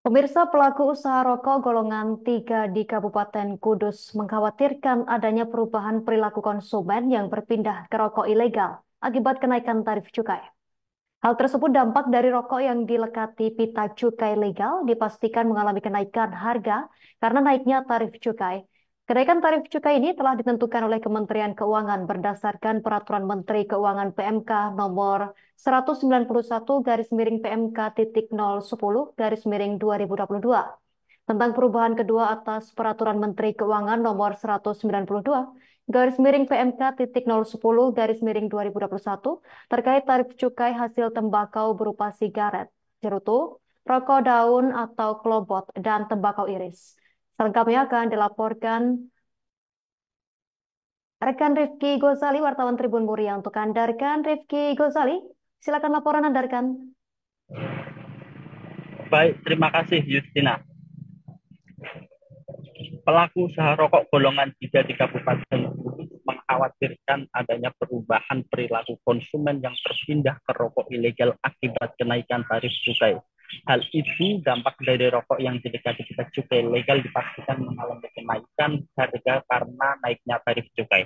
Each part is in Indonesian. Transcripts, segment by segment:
Pemirsa pelaku usaha rokok golongan 3 di Kabupaten Kudus mengkhawatirkan adanya perubahan perilaku konsumen yang berpindah ke rokok ilegal akibat kenaikan tarif cukai. Hal tersebut dampak dari rokok yang dilekati pita cukai legal dipastikan mengalami kenaikan harga karena naiknya tarif cukai. Kenaikan tarif cukai ini telah ditentukan oleh Kementerian Keuangan berdasarkan Peraturan Menteri Keuangan PMK nomor 191 garis miring PMK titik 010 garis miring 2022 tentang perubahan kedua atas Peraturan Menteri Keuangan nomor 192 garis miring PMK titik 010 garis miring 2021 terkait tarif cukai hasil tembakau berupa sigaret, cerutu, rokok daun atau klobot, dan tembakau iris. Selengkapnya akan dilaporkan rekan Rifki Gozali, wartawan Tribun Muria untuk Anda. Rekan Rifki Gozali, silakan laporan Anda, rekan. Baik, terima kasih Justina. Pelaku usaha rokok golongan 3 di Kabupaten Kudus mengkhawatirkan adanya perubahan perilaku konsumen yang berpindah ke rokok ilegal akibat kenaikan tarif cukai. Hal itu dampak dari rokok yang didekati pita cukai legal dipastikan mengalami kenaikan harga karena naiknya tarif cukai.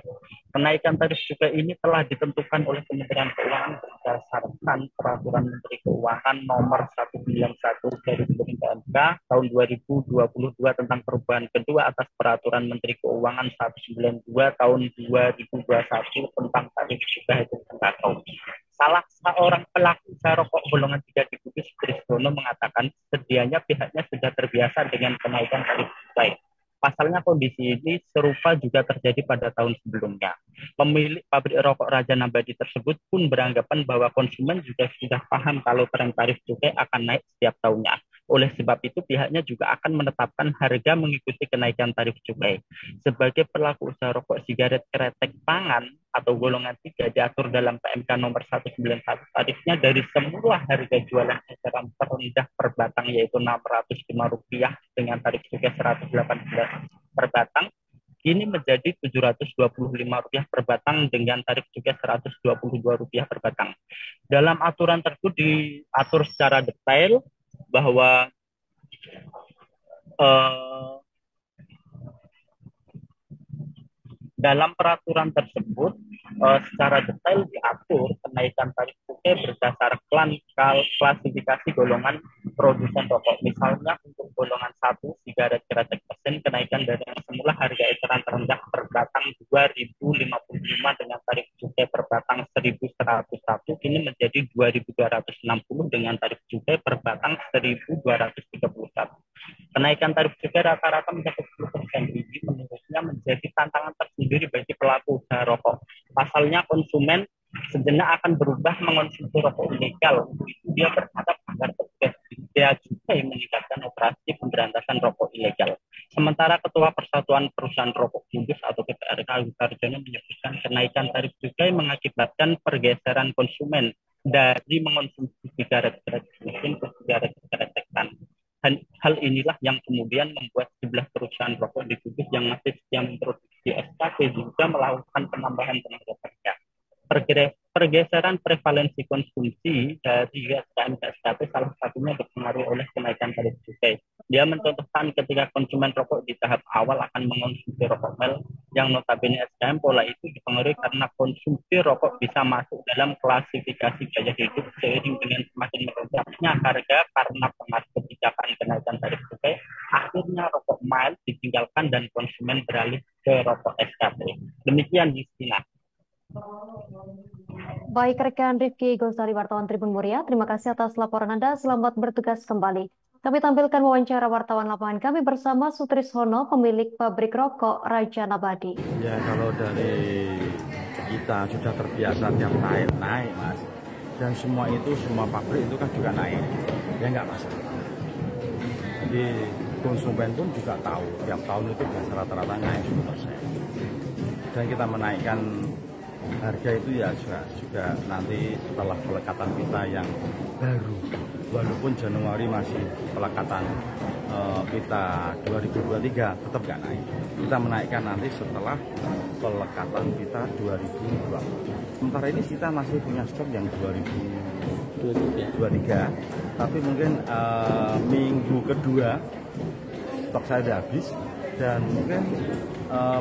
Kenaikan tarif cukai ini telah ditentukan oleh Kementerian Keuangan berdasarkan Peraturan Menteri Keuangan nomor 191 dari PMK tahun 2022 tentang perubahan kedua atas Peraturan Menteri Keuangan 192 tahun 2021 tentang tarif cukai tembakau. Salah seorang pelaku usaha rokok golongan 3 di Kudus, Trisdono, mengatakan sedianya pihaknya sudah terbiasa dengan kenaikan tarif cukai. Pasalnya kondisi ini serupa juga terjadi pada tahun sebelumnya. Pemilik pabrik rokok Raja Nabadi tersebut pun beranggapan bahwa konsumen juga sudah paham kalau tren tarif cukai akan naik setiap tahunnya. Oleh sebab itu, pihaknya juga akan menetapkan harga mengikuti kenaikan tarif cukai. Sebagai pelaku usaha rokok sigaret kretek pangan atau golongan 3 diatur dalam PMK nomor 191, tarifnya dari semula harga jualan eceran terendah per batang yaitu Rp605 dengan tarif cukai Rp118 per batang, kini menjadi Rp725 per batang dengan tarif cukai Rp122 per batang. Dalam aturan tersebut diatur secara detail bahwa eh, dalam peraturan tersebut secara detail diatur kenaikan tarif cukai berdasarkan klasifikasi golongan produsen rokok. Misalnya untuk golongan 1 sigaret kretek mesin, kenaikan dari yang semula harga eceran terendah per batang Rp2.055 dengan tarif cukai per batang Rp1.101 kini menjadi Rp2.260 dengan tarif cukai per batang Rp1.231. Kenaikan tarif cukai rata-rata mencapai 10% ini menurutnya menjadi tantangan tersendiri bagi pelaku usaha rokok. Pasalnya konsumen sejenak akan berubah mengonsumsi rokok ilegal. Untuk itu dia berharap agar petugas bea cukai meningkatkan operasi pemberantasan rokok ilegal. Sementara Ketua Persatuan Perusahaan Rokok Kudus atau PPRK Witarjono menyebutkan kenaikan tarif cukai mengakibatkan pergeseran konsumen dari mengonsumsi sigaret mesin ke sigaret kretek. Hal inilah yang kemudian membuat sejumlah perusahaan rokok di Kudus yang masih setia memproduksi SKP juga melakukan penambahan tenaga kerja. Pergeseran prevalensi konsumsi dari SKM ke SKP salah satunya dipengaruhi oleh kenaikan tarif cukai. Dia mencontohkan ketika konsumen rokok di tahap awal akan mengonsumsi rokok mel yang notabene SKM, pola itu dipengaruhi karena konsumsi rokok bisa masuk dalam klasifikasi gaya hidup seiring dengan semakin melonjaknya harga karena pengaruh kebijakan kenaikan tarif cukai. Akhirnya rokok mild ditinggalkan dan konsumen beralih ke rokok SKP. Demikian Justina. Baik, rekan Rifki Gozali, wartawan Tribun Muria, terima kasih atas laporan Anda. Selamat bertugas kembali. Kami tampilkan wawancara wartawan lapangan kami bersama Sutrishono, pemilik pabrik rokok Raja Nabadi. Ya, kalau dari kita sudah terbiasa tiap tahun naik, Mas. Dan semua pabrik itu kan juga naik. Ya nggak masalah. Jadi konsumen pun juga tahu tiap tahun itu biasa rata-rata naik 10%. Dan kita menaikkan harga itu ya juga nanti setelah pelekatan kita yang baru, walaupun Januari masih pelekatan kita 2023 tetap nggak naik. Kita menaikkan nanti setelah pelekatan kita 2020. Sementara ini kita masih punya stok yang 2021 23. Tapi mungkin minggu kedua stok saya sudah habis, dan mungkin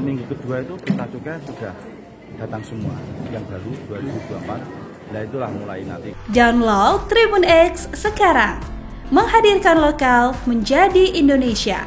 minggu kedua itu pita cukai sudah datang semua yang baru 2024. Nah itulah mulai nanti. Download Tribun X sekarang, menghadirkan lokal menjadi Indonesia.